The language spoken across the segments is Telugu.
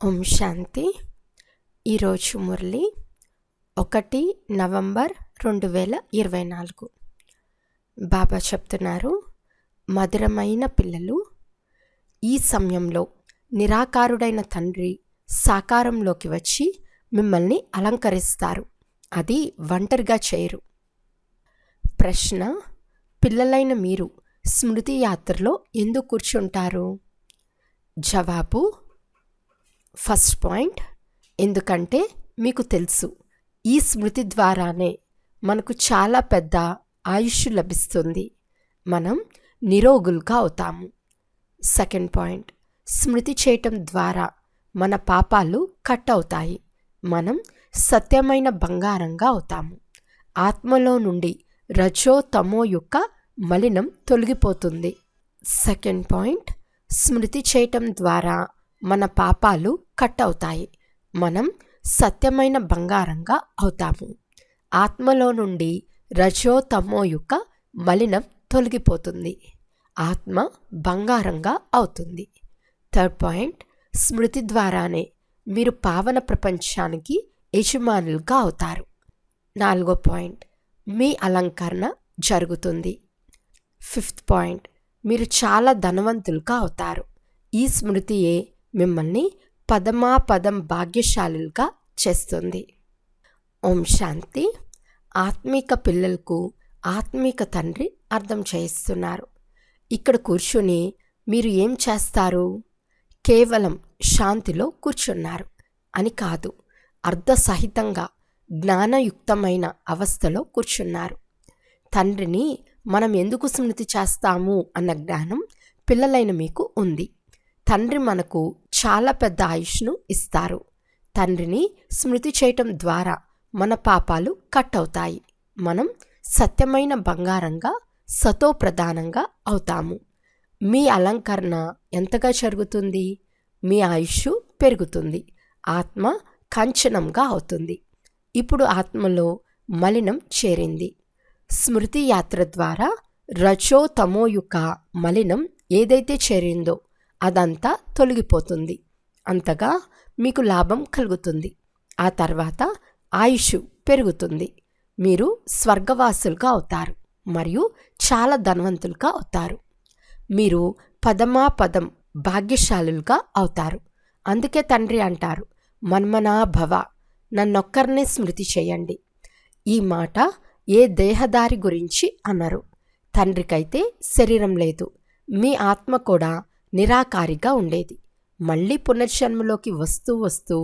ఓం శాంతి. ఈరోజు మురళి 1 నవంబర్ 2024. బాబా చెప్తున్నారు, మధురమైన పిల్లలు, ఈ సమయంలో నిరాకారుడైన తండ్రి సాకారంలోకి వచ్చి మిమ్మల్ని అలంకరిస్తారు. అది ఒంటరిగా చేయరు. ప్రశ్న: పిల్లలైన మీరు స్మృతి యాత్రలో ఎందుకు కూర్చుంటారు? జవాబు: ఫస్ట్ పాయింట్, ఎందుకంటే మీకు తెలుసు, ఈ స్మృతి ద్వారానే మనకు చాలా పెద్ద ఆయుష్ లభిస్తుంది, మనం నిరోగులుగా అవుతాము. సెకండ్ పాయింట్, స్మృతి చేయటం ద్వారా మన పాపాలు కట్ అవుతాయి, మనం సత్యమైన బంగారంగా అవుతాము. ఆత్మలో నుండి రజో తమో యొక్క మలినం తొలగిపోతుంది. సెకండ్ పాయింట్, స్మృతి చేయటం ద్వారా మన పాపాలు కట్ అవుతాయి, మనం సత్యమైన బంగారంగా అవుతాము. ఆత్మలో నుండి రజో తమో యొక్క మలినం తొలగిపోతుంది, ఆత్మ బంగారంగా అవుతుంది. థర్డ్ పాయింట్, స్మృతి ద్వారానే మీరు పావన ప్రపంచానికి యజమానులుగా అవుతారు. నాలుగో పాయింట్, మీ అలంకరణ జరుగుతుంది. ఫిఫ్త్ పాయింట్, మీరు చాలా ధనవంతులుగా అవుతారు. ఈ స్మృతియే మిమ్మల్ని పదమాపదం భాగ్యశాలులుగా చేస్తుంది. ఓం శాంతి. ఆత్మీక పిల్లలకు ఆత్మీక తండ్రి అర్థం చేయిస్తున్నారు. ఇక్కడ కూర్చుని మీరు ఏం చేస్తారు? కేవలం శాంతిలో కూర్చున్నారు అని కాదు, అర్ధసహితంగా జ్ఞానయుక్తమైన అవస్థలో కూర్చున్నారు. తండ్రిని మనం ఎందుకు స్మృతి చేస్తాము అన్న జ్ఞానం పిల్లలైన మీకు ఉంది. తండ్రి మనకు చాలా పెద్ద ఆయుష్ను ఇస్తారు. తండ్రిని స్మృతి చేయటం ద్వారా మన పాపాలు కట్ అవుతాయి, మనం సత్యమైన బంగారంగా సతో ప్రధానంగా అవుతాము. మీ అలంకరణ ఎంతగా జరుగుతుంది? మీ ఆయుష్ పెరుగుతుంది, ఆత్మ కంచనంగా అవుతుంది. ఇప్పుడు ఆత్మలో మలినం చేరింది. స్మృతి యాత్ర ద్వారా రజో తమో యొక్క మలినం ఏదైతే చేరిందో అదంతా తొలగిపోతుంది, అంతగా మీకు లాభం కలుగుతుంది. ఆ తర్వాత ఆయుష్ పెరుగుతుంది, మీరు స్వర్గవాసులుగా అవుతారు మరియు చాలా ధనవంతులుగా అవుతారు. మీరు పదమాపదం భాగ్యశాలులుగా అవుతారు. అందుకే తండ్రి అంటారు, మన్మనా భవ, నన్నొక్కరినే స్మృతి చేయండి. ఈ మాట ఏ దేహదారి గురించి అన్నారు. తండ్రికైతే శరీరం లేదు, మీ ఆత్మ కూడా నిరాకారిగా ఉండేది. మళ్ళీ పునర్జన్మలోకి వస్తూ వస్తూ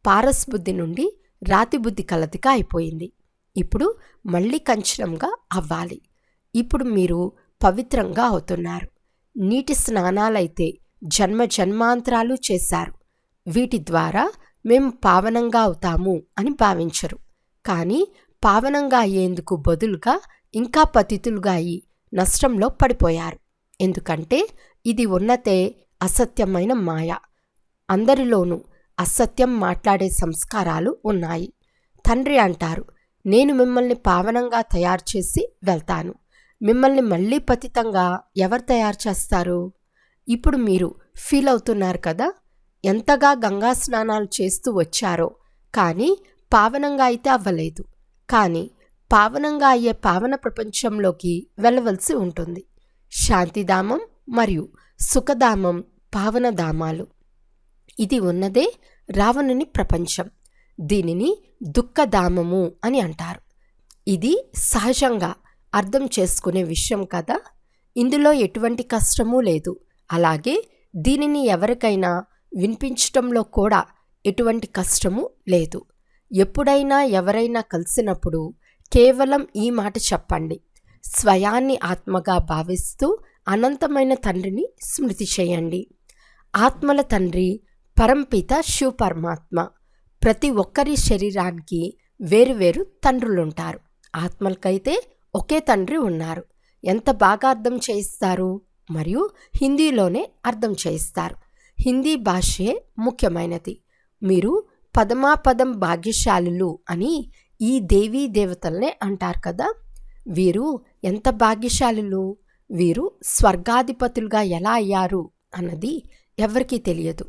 పారస్ బుద్ధి నుండి రాతి బుద్ధి కలదిగా అయిపోయింది. ఇప్పుడు మళ్ళీ కంచనంగా అవ్వాలి. ఇప్పుడు మీరు పవిత్రంగా అవుతున్నారు. నీటి స్నానాలైతే జన్మ జన్మాంతరాలు చేశారు, వీటి ద్వారా మేము పావనంగా అవుతాము అని భావించరు. కానీ పావనంగా అయ్యేందుకు బదులుగా ఇంకా పతితులుగా అయి నష్టంలో పడిపోయారు. ఎందుకంటే ఇది ఉన్నతే అసత్యమైన మాయ. అందరిలోనూ అసత్యం మాట్లాడే సంస్కారాలు ఉన్నాయి. తండ్రి అంటారు, నేను మిమ్మల్ని పావనంగా తయారు చేసి వెళ్తాను. మిమ్మల్ని మళ్ళీ పతితంగా ఎవరు తయారు చేస్తారు? ఇప్పుడు మీరు ఫీల్ అవుతున్నారు కదా, ఎంతగా గంగా స్నానాలు చేస్తూ వచ్చారో, కానీ పావనంగా అయితే అవ్వలేదు. కానీ పావనంగా అయ్యే పావన ప్రపంచంలోకి వెళ్ళవలసి ఉంటుంది. శాంతిధామం మరియు సుఖధామం పావనధామాలు. ఇది ఉన్నదే రావణుని ప్రపంచం. దీనిని దుఃఖధామము అని అంటారు. ఇది సహజంగా అర్థం చేసుకునే విషయం కదా. ఇందులో ఎటువంటి కష్టమూ లేదు. అలాగే దీనిని ఎవరికైనా వినిపించటంలో కూడా ఎటువంటి కష్టము లేదు. ఎప్పుడైనా ఎవరైనా కలిసినప్పుడు కేవలం ఈ మాట చెప్పండి, స్వయాన్ని ఆత్మగా భావిస్తూ అనంతమైన తండ్రిని స్మృతి చేయండి. ఆత్మల తండ్రి పరంపిత శివ పరమాత్మ. ప్రతి ఒక్కరి శరీరానికి వేరువేరు తండ్రులుంటారు. ఆత్మలకైతే ఒకే తండ్రి ఉన్నారు. ఎంత బాగా అర్థం చేయిస్తారు, మరియు హిందీలోనే అర్థం చేయిస్తారు. హిందీ భాషే ముఖ్యమైనది. మీరు పదమాపదం భాగ్యశాలులు అని ఈ దేవీ దేవతలనే అంటారు కదా. వీరు ఎంత భాగ్యశాలులు, వీరు స్వర్గాధిపతులుగా ఎలా అయ్యారు అన్నది ఎవరికీ తెలియదు.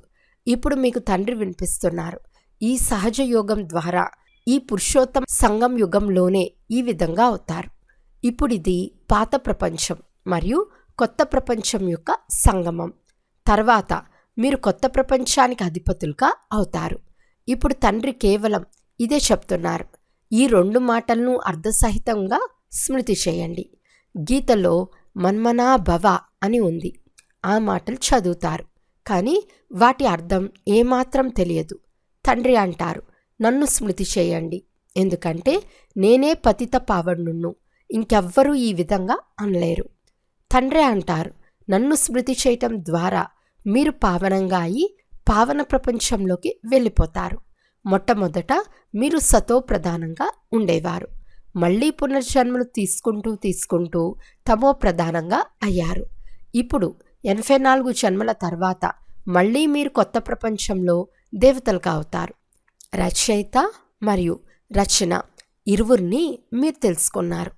ఇప్పుడు మీకు తండ్రి వినిపిస్తున్నారు. ఈ సహజ యోగం ద్వారా ఈ పురుషోత్తమ సంగం యుగంలోనే ఈ విధంగా అవుతారు. ఇప్పుడు ఇది పాత ప్రపంచం మరియు కొత్త ప్రపంచం యొక్క సంగమం. తర్వాత మీరు కొత్త ప్రపంచానికి అధిపతులుగా అవుతారు. ఇప్పుడు తండ్రి కేవలం ఇదే చెప్తున్నారు. ఈ 2 మాటలను అర్థసహితంగా స్మృతి చేయండి. గీతలో మన్మనా భవ అని ఉంది. ఆ మాటలు చదువుతారు, కానీ వాటి అర్థం ఏమాత్రం తెలియదు. తండ్రి అంటారు, నన్ను స్మృతి చేయండి, ఎందుకంటే నేనే పతిత పావనుణ్ణు, ఇంకెవ్వరూ ఈ విధంగా అనలేరు. తండ్రి అంటారు, నన్ను స్మృతి చేయటం ద్వారా మీరు పావనంగా అయి పావన ప్రపంచంలోకి వెళ్ళిపోతారు. మొట్టమొదట మీరు సతో ప్రధానంగా ఉండేవారు. మళ్ళీ పునర్జన్మలు తీసుకుంటూ తమో ప్రధానంగా అయ్యారు. ఇప్పుడు 84 జన్మల తర్వాత మళ్ళీ మీరు కొత్త ప్రపంచంలో దేవతలుగా అవుతారు. రచయిత మరియు రచన ఇరువురిని మీరు తెలుసుకున్నారు.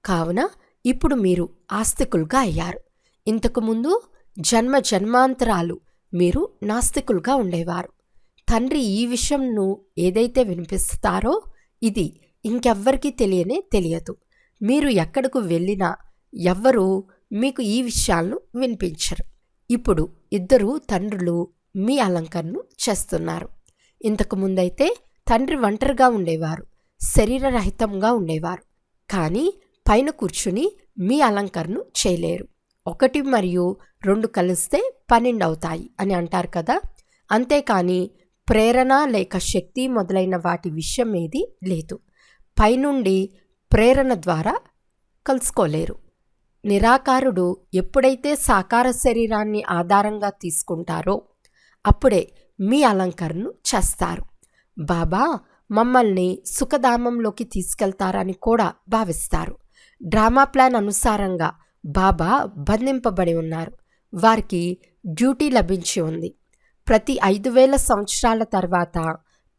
కావున ఇప్పుడు మీరు ఆస్తికులుగా అయ్యారు. ఇంతకుముందు జన్మాంతరాలు మీరు నాస్తికులుగా ఉండేవారు. తండ్రి ఈ విషయంను ఏదైతే వినిపిస్తారో ఇది ఇంకెవ్వరికీ తెలియదు. మీరు ఎక్కడకు వెళ్ళినా ఎవ్వరూ మీకు ఈ విషయాలను వినిపించరు. ఇప్పుడు 2 తండ్రులు మీ అలంకరణను చేస్తున్నారు. ఇంతకుముందైతే తండ్రి ఒంటరిగా ఉండేవారు, శరీరరహితంగా ఉండేవారు. కానీ పైన కూర్చుని మీ అలంకరణను చేయలేరు. 1 మరియు 2 కలిస్తే 12 అవుతాయి అని అంటారు కదా. అంతేకాని ప్రేరణ లేక శక్తి మొదలైన వాటి విషయం ఏది లేదు. పైనుండి ప్రేరణ ద్వారా కలుసుకోలేరు. నిరాకారుడు ఎప్పుడైతే సాకార శరీరాన్ని ఆధారంగా తీసుకుంటారో అప్పుడే మీ అలంకరణను చేస్తారు. బాబా మమ్మల్ని సుఖధామంలోకి తీసుకెళ్తారని కూడా భావిస్తారు. డ్రామా ప్లాన్ అనుసారంగా బాబా బంధింపబడి ఉన్నారు. వారికి డ్యూటీ లభించి ఉంది. ప్రతి 5000 సంవత్సరాల తర్వాత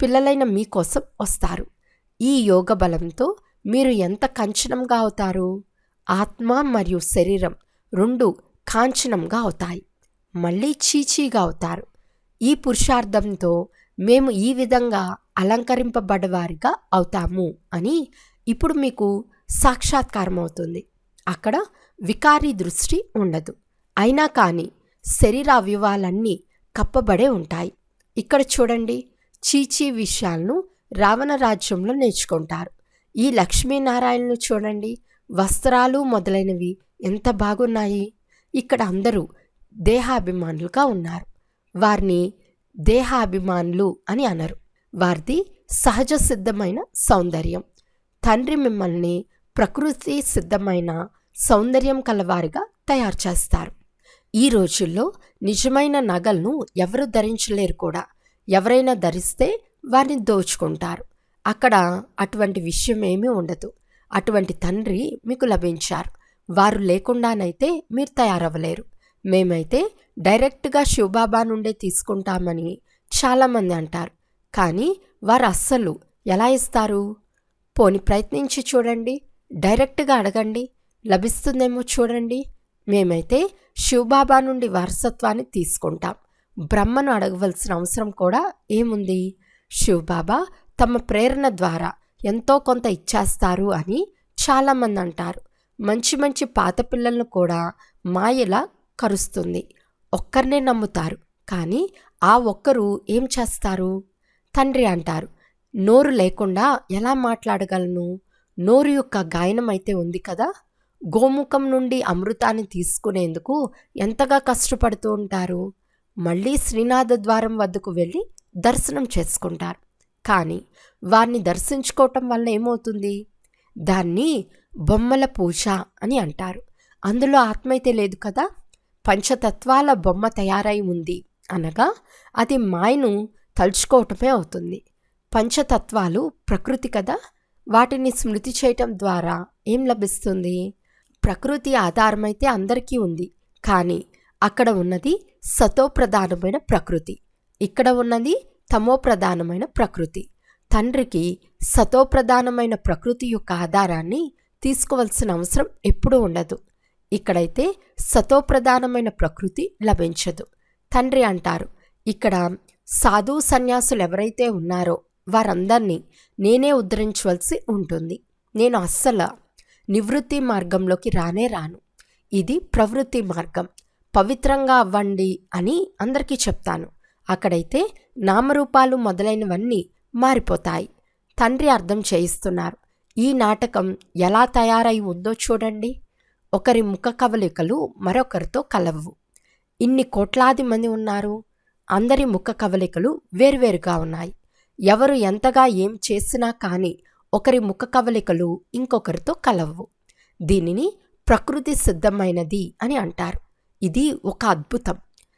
పిల్లలైన మీకోసం వస్తారు. ఈ యోగ బలంతో మీరు ఎంత కంచనంగా అవుతారు? ఆత్మ మరియు శరీరం 2 కాంచనంగా అవుతాయి, మళ్ళీ చీచీగా అవుతారు. ఈ పురుషార్థంతో మేము ఈ విధంగా అలంకరింపబడ్డవారిగా అవుతాము అని ఇప్పుడు మీకు సాక్షాత్కారం అవుతుంది. అక్కడ వికారీ దృష్టి ఉండదు. అయినా కానీ శరీర అవయవాలన్నీ కప్పబడే ఉంటాయి. ఇక్కడ చూడండి, చీచీ విషయాలను రావణ రాజ్యంలో నేర్చుకుంటారు. ఈ లక్ష్మీనారాయణను చూడండి, వస్త్రాలు మొదలైనవి ఎంత బాగున్నాయి. ఇక్కడ అందరూ దేహాభిమానులుగా ఉన్నారు. వారిని దేహాభిమానులు అని అనరు. వారిది సహజ సిద్ధమైన సౌందర్యం. తండ్రి మిమ్మల్ని ప్రకృతి సిద్ధమైన సౌందర్యం కలవారిగా తయారు చేస్తారు. ఈ రోజుల్లో నిజమైన నగలను ఎవరు ధరించలేరు కూడా. ఎవరైనా ధరిస్తే వారిని దోచుకుంటారు. అక్కడ అటువంటి విషయం ఏమీ ఉండదు. అటువంటి తండ్రి మీకు లభించారు. వారు లేకుండానైతే మీరు తయారవ్వలేరు. మేమైతే డైరెక్ట్గా శివబాబా నుండే తీసుకుంటామని చాలామంది అంటారు. కానీ వారు అస్సలు ఎలా ఇస్తారు? పోని ప్రయత్నించి చూడండి, డైరెక్ట్గా అడగండి, లభిస్తుందేమో చూడండి. మేమైతే శివబాబా నుండి వారసత్వాన్ని తీసుకుంటాం. బ్రహ్మను అడగవలసిన అవసరం కూడా ఏముంది? శివబాబా తమ ప్రేరణ ద్వారా ఎంతో కొంత ఇచ్చేస్తారు అని చాలామంది అంటారు. మంచి మంచి పాత పిల్లలను కూడా మాయలా కరుస్తుంది. ఒక్కరినే నమ్ముతారు, కానీ ఆ ఒక్కరు ఏం చేస్తారు? తండ్రి అంటారు, నోరు లేకుండా ఎలా మాట్లాడగలను? నోరు యొక్క గాయనం అయితే ఉంది కదా. గోముఖం నుండి అమృతాన్ని తీసుకునేందుకు ఎంతగా కష్టపడుతూ ఉంటారు. మళ్ళీ శ్రీనాథ ద్వారం వద్దకు వెళ్ళి దర్శనం చేసుకుంటారు. కానీ వారిని దర్శించుకోవటం వల్ల ఏమవుతుంది? దాన్ని బొమ్మల పూజ అని అంటారు. అందులో ఆత్మ అయితే లేదు కదా. పంచతత్వాల బొమ్మ తయారై ఉంది అనగా అది మాయను తలుచుకోవటమే అవుతుంది. పంచతత్వాలు ప్రకృతి కదా. వాటిని స్మృతి చేయటం ద్వారా ఏం లభిస్తుంది? ప్రకృతి ఆధారమైతే అందరికీ ఉంది, కానీ అక్కడ ఉన్నది సతోప్రధానమైన ప్రకృతి, ఇక్కడ ఉన్నది తమోప్రధానమైన ప్రకృతి. తండ్రికి సతోప్రధానమైన ప్రకృతి యొక్క ఆధారాన్ని తీసుకోవాల్సిన అవసరం ఎప్పుడూ ఉండదు. ఇక్కడైతే సతోప్రధానమైన ప్రకృతి లభించదు. తండ్రి అంటారు, ఇక్కడ సాధు సన్యాసులు ఎవరైతే ఉన్నారో వారందరినీ నేనే ఉద్ధరించవలసి ఉంటుంది. నేను అస్సలు నివృత్తి మార్గంలోకి రానే రాను. ఇది ప్రవృత్తి మార్గం. పవిత్రంగా అవ్వండి అని అందరికీ చెప్తాను. అక్కడైతే నామరూపాలు మొదలైనవన్నీ మారిపోతాయి. తండ్రి అర్థం చేయిస్తున్నారు. ఈ నాటకం ఎలా తయారై ఉందో చూడండి. ఒకరి ముఖ కవలికలు మరొకరితో కలవు. ఇన్ని కోట్లాది మంది ఉన్నారు. అందరి ముఖ కవలికలు వేరువేరుగా ఉన్నాయి. ఎవరు ఎంతగా ఏం చేసినా కానీ ఒకరి ముఖ కవలికలు ఇంకొకరితో కలవు. దీనిని ప్రకృతి సిద్ధమైనది అని అంటారు. ఇది ఒక అద్భుతం.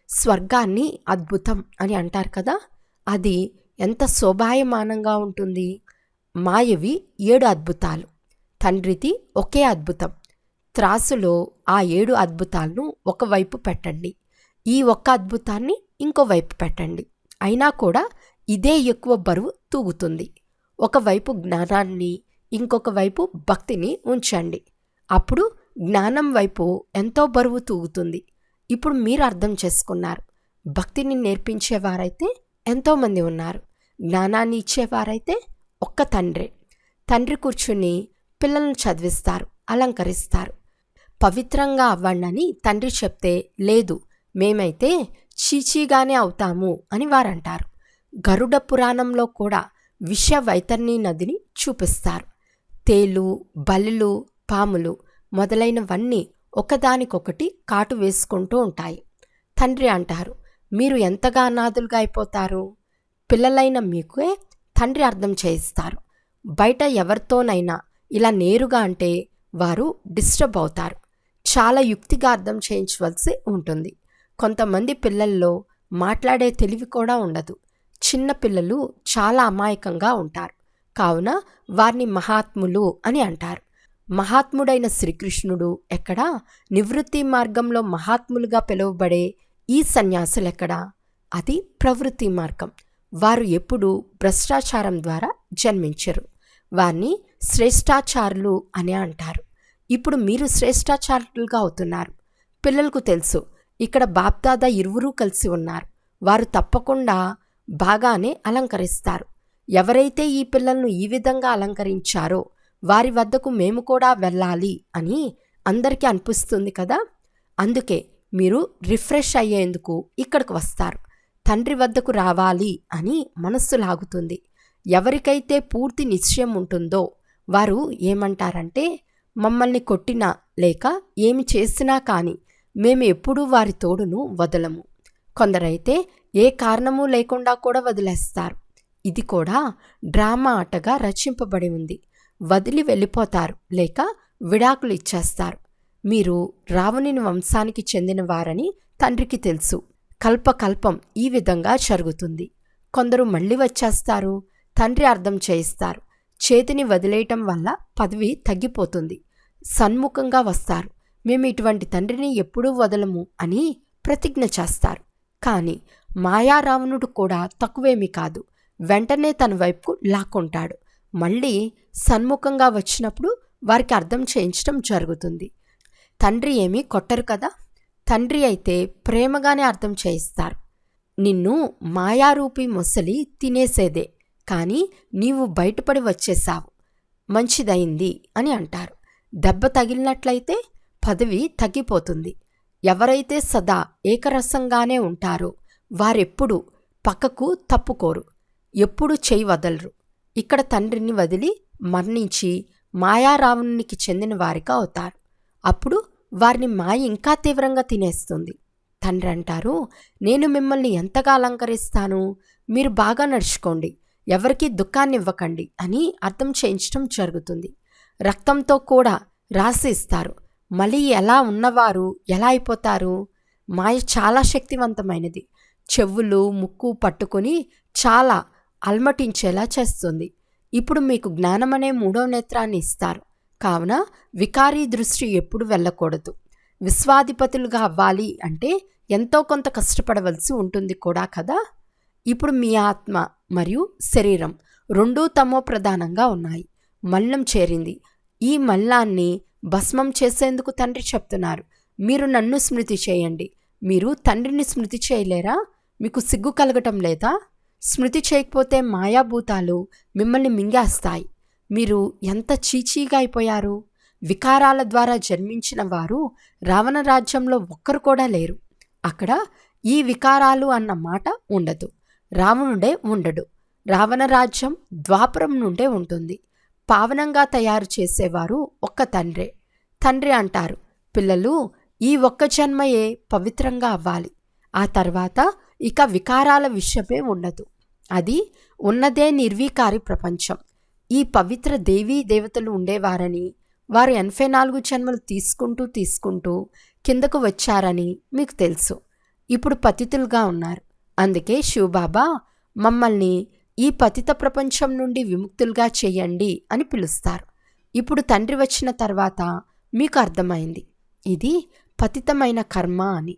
స్వర్గాన్ని అద్భుతం అని అంటారు కదా, అది ఎంత శోభాయమానంగా ఉంటుంది. మాయవి 7 అద్భుతాలు, తండ్రిది ఒకే అద్భుతం. త్రాసులో ఆ 7 అద్భుతాలను ఒకవైపు పెట్టండి, ఈ ఒక్క అద్భుతాన్ని ఇంకోవైపు పెట్టండి. అయినా కూడా ఇదే ఎక్కువ బరువు తూగుతుంది. ఒకవైపు జ్ఞానాన్ని, ఇంకొక వైపు భక్తిని ఉంచండి. అప్పుడు జ్ఞానం వైపు ఎంతో బరువు తూగుతుంది. ఇప్పుడు మీరు అర్థం చేసుకున్నారు. భక్తిని నేర్పించేవారైతే ఎంతోమంది ఉన్నారు. జ్ఞానాన్ని ఇచ్చేవారైతే ఒక్క తండ్రే. తండ్రి కూర్చుని పిల్లలను చదివిస్తారు, అలంకరిస్తారు. పవిత్రంగా అవ్వండని తండ్రి చెప్తే లేదు, మేమైతే చీచీగానే అవుతాము అని వారంటారు. గరుడ పురాణంలో కూడా విష వైతర్ణి నదిని చూపిస్తారు. తేలు, బల్లులు, పాములు మొదలైనవన్నీ ఒకదానికొకటి కాటు వేసుకుంటూ ఉంటాయి. తండ్రి అంటారు, మీరు ఎంతగా అనాథులుగా అయిపోతారు. పిల్లలైన మీకే తండ్రి అర్థం చేయిస్తారు. బయట ఎవరితోనైనా ఇలా నేరుగా అంటే వారు డిస్టర్బ్ అవుతారు. చాలా యుక్తిగా అర్థం చేయించవలసి ఉంటుంది. కొంతమంది పిల్లల్లో మాట్లాడే తెలివి కూడా ఉండదు. చిన్న పిల్లలు చాలా అమాయకంగా ఉంటారు. కావున వారిని మహాత్ములు అని అంటారు. మహాత్ముడైన శ్రీకృష్ణుడు ఎక్కడా? నివృత్తి మార్గంలో మహాత్ములుగా పిలువబడే ఈ సన్యాసులెక్కడా? అది ప్రవృత్తి మార్గం. వారు ఎప్పుడూ భ్రష్టాచారం ద్వారా జన్మించరు. వారిని శ్రేష్టాచారులు అని అంటారు. ఇప్పుడు మీరు శ్రేష్టాచారులుగా అవుతున్నారు. పిల్లలకు తెలుసు, ఇక్కడ బాప్దాదా ఇరువురూ కలిసి ఉన్నారు. వారు తప్పకుండా బాగానే అలంకరిస్తారు. ఎవరైతే ఈ పిల్లలను ఈ విధంగా అలంకరించారో వారి వద్దకు మేము కూడా వెళ్ళాలి అని అందరికీ అనిపిస్తుంది కదా. అందుకే మీరు రిఫ్రెష్ అయ్యేందుకు ఇక్కడికి వస్తారు. తండ్రి వద్దకు రావాలి అని మనస్సు లాగుతుంది. ఎవరికైతే పూర్తి నిశ్చయం ఉంటుందో వారు ఏమంటారంటే, మమ్మల్ని కొట్టినా లేక ఏమి చేసినా కానీ మేము ఎప్పుడూ వారి తోడును వదలము. కొందరైతే ఏ కారణము లేకుండా కూడా వదిలేస్తారు. ఇది కూడా డ్రామా ఆటగా రచింపబడి ఉంది. వదిలి వెళ్ళిపోతారు లేక విడాకులు ఇచ్చేస్తారు. మీరు రావణుని వంశానికి చెందిన వారని తండ్రికి తెలుసు. కల్పకల్పం ఈ విధంగా జరుగుతుంది. కొందరు మళ్ళీ వచ్చేస్తారు. తండ్రి అర్థం చేయిస్తారు. చేతిని వదిలేయటం వల్ల పదవి తగ్గిపోతుంది. సన్ముఖంగా వస్తారు. మేము ఇటువంటి తండ్రిని ఎప్పుడూ వదలము అని ప్రతిజ్ఞ చేస్తారు. కానీ మాయారావణుడు కూడా తక్కువేమీ కాదు. వెంటనే తన వైపుకు లాక్కుంటాడు. మళ్ళీ సన్ముఖంగా వచ్చినప్పుడు వారికి అర్థం చేయించడం జరుగుతుంది. తండ్రి ఏమీ కొట్టరు కదా. తండ్రి అయితే ప్రేమగానే అర్థం చేయిస్తారు. నిన్ను మాయారూపి మొసలి తినేసేదే, కానీ నీవు బయటపడి వచ్చేశావు, మంచిదైంది అని అంటారు. దెబ్బ తగిలినట్లయితే పదవి తగ్గిపోతుంది. ఎవరైతే సదా ఏకరసంగానే ఉంటారో వారెప్పుడూ పక్కకు తప్పుకోరు, ఎప్పుడూ చేయి వదలరు. ఇక్కడ తండ్రిని వదిలి మరణించి మాయారావణునికి చెందిన వారిగా అవుతారు. అప్పుడు వారిని మాయ ఇంకా తీవ్రంగా తినేస్తుంది. తండ్రి అంటారు, నేను మిమ్మల్ని ఎంతగా అలంకరిస్తాను, మీరు బాగా నడుచుకోండి, ఎవరికీ దుఃఖాన్ని ఇవ్వకండి అని అర్థం చేయించడం జరుగుతుంది. రక్తంతో కూడా రాసి ఇస్తారు. మళ్ళీ ఎలా ఉన్నవారు ఎలా అయిపోతారు? మాయ చాలా శక్తివంతమైనది. చెవులు ముక్కు పట్టుకుని చాలా అల్మటించేలా చేస్తుంది. ఇప్పుడు మీకు జ్ఞానమనే 3వ నేత్రాన్ని ఇస్తారు. కావున వికారీ దృష్టి ఎప్పుడు వెళ్ళకూడదు. విశ్వాధిపతులుగా అవ్వాలి అంటే ఎంతో కొంత కష్టపడవలసి ఉంటుంది కూడా కదా. ఇప్పుడు మీ ఆత్మ మరియు శరీరం రెండూ తమో ప్రధానంగా ఉన్నాయి. మల్లం చేరింది. ఈ మల్లాన్ని భస్మం చేసేందుకు తండ్రి చెప్తున్నారు, మీరు నన్ను స్మృతి చేయండి. మీరు తండ్రిని స్మృతి చేయలేరా? మీకు సిగ్గు కలగటం లేదా? స్మృతి చేయకపోతే మాయాభూతాలు మిమ్మల్ని మింగేస్తాయి. మీరు ఎంత చీచీగా అయిపోయారు. వికారాల ద్వారా జన్మించిన వారు రావణ రాజ్యంలో ఒక్కరు కూడా లేరు. అక్కడ ఈ వికారాలు అన్న మాట ఉండదు. రావణుడే ఉండడు. రావణ రాజ్యం ద్వాపరం నుండే ఉంటుంది. పావనంగా తయారు చేసేవారు ఒక్క తండ్రే. తండ్రి అంటారు, పిల్లలు, ఈ ఒక్క జన్మయే పవిత్రంగా అవ్వాలి. ఆ తర్వాత ఇక వికారాల విషయమే ఉండదు. అది ఉన్నదే నిర్వీకారి ప్రపంచం. ఈ పవిత్ర దేవీ దేవతలు ఉండేవారని, వారు 84 జన్మలు తీసుకుంటూ కిందకు వచ్చారని మీకు తెలుసు. ఇప్పుడు పతితులుగా ఉన్నారు. అందుకే శివబాబా మమ్మల్ని ఈ పతిత ప్రపంచం నుండి విముక్తులుగా చేయండి అని పిలుస్తారు. ఇప్పుడు తండ్రి వచ్చిన తర్వాత మీకు అర్థమైంది ఇది పతితమైన కర్మ అని.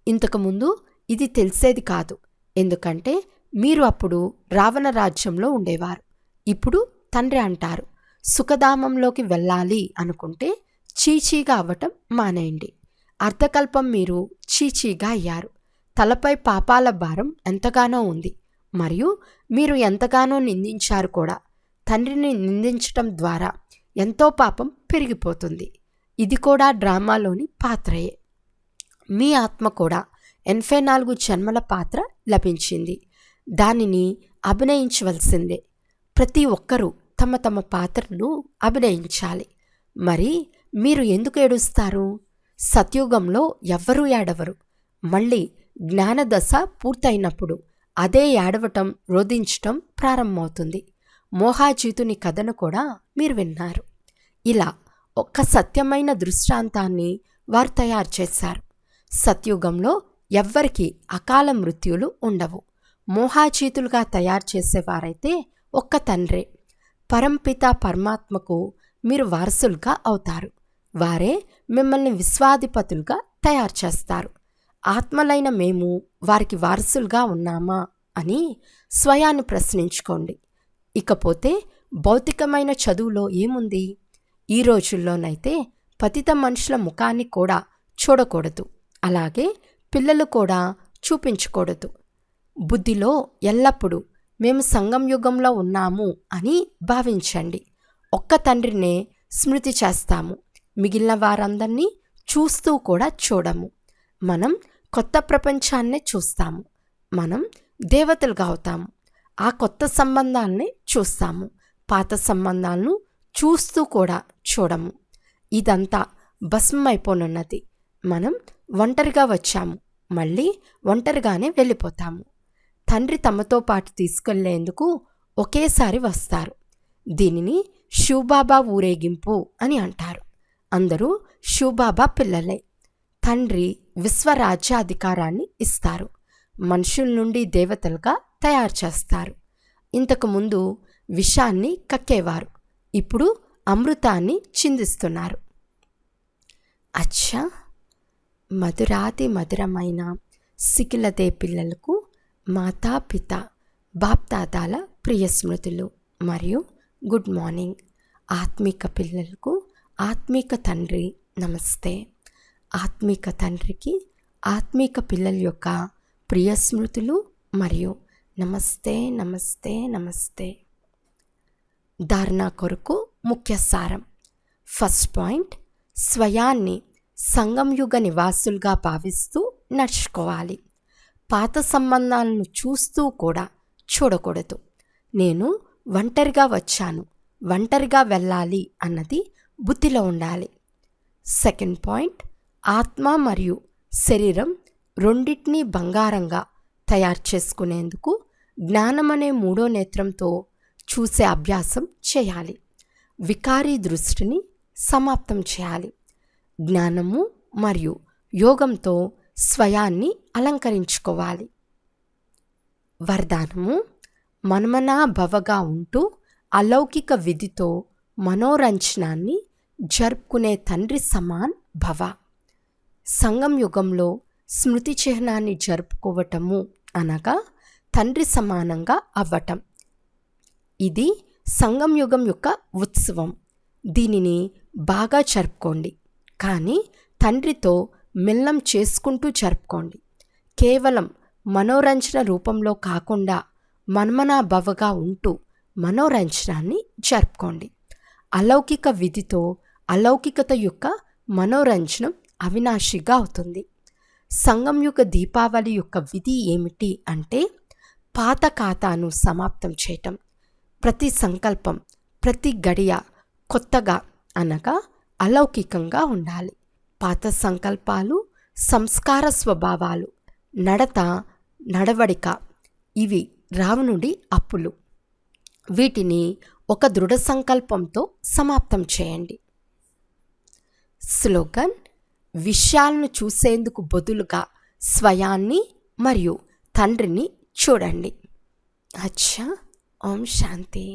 ఇంతకుముందు ఇది తెలిసేది కాదు. ఎందుకంటే మీరు అప్పుడు రావణ రాజ్యంలో ఉండేవారు. ఇప్పుడు తండ్రి అంటారు, సుఖధామంలోకి వెళ్ళాలి అనుకుంటే చీచీగా అవ్వటం మానేయండి. అర్ధకల్పం మీరు చీచీగా అయ్యారు. తలపై పాపాల భారం ఎంతగానో ఉంది. మరియు మీరు ఎంతగానో నిందించారు కూడా. తండ్రిని నిందించటం ద్వారా ఎంతో పాపం పెరిగిపోతుంది. ఇది కూడా డ్రామాలోని పాత్రయే. మీ ఆత్మ కూడా 84 జన్మల పాత్ర లభించింది. దానిని అభినయించవలసిందే. ప్రతి ఒక్కరూ తమ తమ పాత్రను అభినయించాలి. మరి మీరు ఎందుకు ఏడుస్తారు? సత్యుగంలో ఎవ్వరూ ఏడవరు. మళ్ళీ జ్ఞానదశ పూర్తయినప్పుడు అదే ఏడవటం, రోధించటం ప్రారంభమవుతుంది. మోహాజీతుని కథను కూడా మీరు విన్నారు. ఇలా ఒక్క సత్యమైన దృష్టాంతాన్ని వారు తయారు చేశారు. సత్యుగంలో ఎవ్వరికీ అకాల మృత్యులు ఉండవు. మోహాజీతులుగా తయారు చేసేవారైతే ఒక్క తండ్రే. పరంపిత పరమాత్మకు మీరు వారసులుగా అవుతారు. వారే మిమ్మల్ని విశ్వాధిపతులుగా తయారు చేస్తారు. ఆత్మలైన మేము వారికి వారసులుగా ఉన్నామా అని స్వయాన్ని ప్రశ్నించుకోండి. ఇకపోతే భౌతికమైన చదువులో ఏముంది? ఈ రోజుల్లోనైతే పతిత మనుషుల ముఖాన్ని కూడా చూడకూడదు. అలాగే పిల్లలు కూడా చూపించకూడదు. బుద్ధిలో ఎల్లప్పుడూ మేము సంగం యుగంలో ఉన్నాము అని భావించండి. ఒక్క తండ్రినే స్మృతి చేస్తాము. మిగిలిన వారందరినీ చూస్తూ కూడా చూడము. మనం కొత్త ప్రపంచాన్నే చూస్తాము. మనం దేవతలుగా అవుతాము. ఆ కొత్త సంబంధాలనే చూస్తాము. పాత సంబంధాలను చూస్తూ కూడా చూడము. ఇదంతా భస్మైపోనున్నది. మనం ఒంటరిగా వచ్చాము, మళ్ళీ ఒంటరిగానే వెళ్ళిపోతాము. తండ్రి తమతో పాటు తీసుకెళ్లేందుకు ఒకేసారి వస్తారు. దీనిని శివబాబా ఊరేగింపు అని అంటారు. అందరూ శివబాబా పిల్లలే. తండ్రి విశ్వరాజ్యాధికారాన్ని ఇస్తారు. మనుషుల నుండి దేవతలుగా తయారు చేస్తారు. ఇంతకుముందు విషాన్ని కక్కేవారు, ఇప్పుడు అమృతాన్ని చిందిస్తున్నారు. అచ్చా, మధురాతి మధురమైన సికిలదే పిల్లలకు మాతాపిత బాప్దాదాల ప్రియ స్మృతులు మరియు గుడ్ మార్నింగ్. ఆత్మిక పిల్లలకు ఆత్మిక తండ్రి నమస్తే. ఆత్మిక తండ్రికి ఆత్మిక పిల్లల యొక్క ప్రియ స్మృతులు మరియు నమస్తే నమస్తే నమస్తే. ధారణ కొరకు ముఖ్య సారం. ఫస్ట్ పాయింట్, స్వయాన్ని సంగంయుగ నివాసులుగా భావిస్తూ నడుచుకోవాలి. పాత సంబంధాలను చూస్తూ కూడా చూడకూడదు. నేను ఒంటరిగా వచ్చాను, ఒంటరిగా వెళ్ళాలి అన్నది బుద్ధిలో ఉండాలి. సెకండ్ పాయింట్, ఆత్మ మరియు శరీరం రెండింటినీ బంగారంగా తయారు చేసుకునేందుకు జ్ఞానం అనే మూడో నేత్రంతో చూసే అభ్యాసం చేయాలి. వికారీ దృష్టిని సమాప్తం చేయాలి. జ్ఞానము మరియు యోగంతో స్వయాన్ని అలంకరించుకోవాలి. వరదానము: మన్మనా భవగా ఉంటూ అలౌకిక విధితో మనోరంజనాన్ని జరుపుకునే తండ్రి సమాన్ భవ. సంగం యుగంలో స్మృతి చిహ్నాన్ని జరుపుకోవటము అనగా తండ్రి సమానంగా అవ్వటం. ఇది సంగం యుగం యొక్క ఉత్సవం. దీనిని బాగా జరుపుకోండి, కానీ తండ్రితో మిలనం చేసుకుంటూ జరుపుకోండి. కేవలం మనోరంజన రూపంలో కాకుండా మన్మనాభవగా ఉంటూ మనోరంజనాన్ని జరుపుకోండి. అలౌకిక విధితో అలౌకికత యొక్క మనోరంజనం అవినాశిగా అవుతుంది. సంగం యొక్క దీపావళి యొక్క విధి ఏమిటి అంటే పాత ఖాతాను సమాప్తం చేయటం. ప్రతి సంకల్పం, ప్రతి గడియ కొత్తగా అనగా అలౌకికంగా ఉండాలి. పాత సంకల్పాలు, సంస్కార స్వభావాలు, నడవడిక ఇవి రావణుడి అప్పులు. వీటిని ఒక దృఢ సంకల్పంతో సమాప్తం చేయండి. స్లోగన్: విషయాలను చూసేందుకు బదులుగా స్వయాన్ని మరియు తండ్రిని చూడండి. అచ్చా. ఓం శాంతి.